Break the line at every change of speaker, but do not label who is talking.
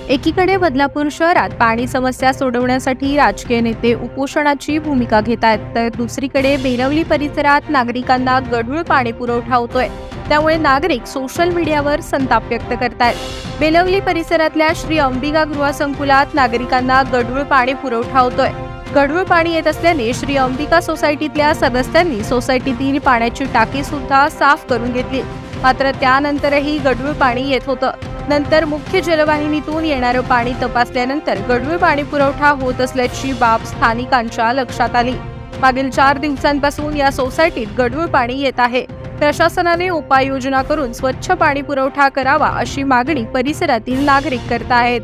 एकीकडे बदलापूर शहरात पाणी समस्या सोडवण्यासाठी राजकीय नेते उपोषणाची भूमिका घेत आहेत, तर दुसरीकडे बेलवली परिसरात नागरिकांना गढूळ पाणी पुरवठा होतोय। त्यामुळे नागरिक सोशल मीडियावर संताप व्यक्त करतायत। बेलवली परिसरातल्या श्री अंबिका गृहसंकुलात नागरिकांना गढूळ पाणी पुरवठा होतोय। गढूळ पाणी येत असल्याने श्री अंबिका सोसायटीतल्या सदस्यांनी सोसायटीतील पाण्याची टाकी सुद्धा साफ करून घेतली, मात्र त्यानंतरही गढूळ पाणी येत होतं। नंतर मुख्य जलवाहिनीतून येणारं पाणी तपासल्यानंतर गढूळ पाणी पुरवठा होत असल्याची बाब स्थानिकांच्या लक्षात आली। मागील 4 दिवसांपासून या सोसायटीत गढूळ पाणी येत आहे। प्रशासनाने उपाययोजना करून स्वच्छ पाणी पुरवठा करावा अशी मागणी परिसरातील नागरिक करत आहेत।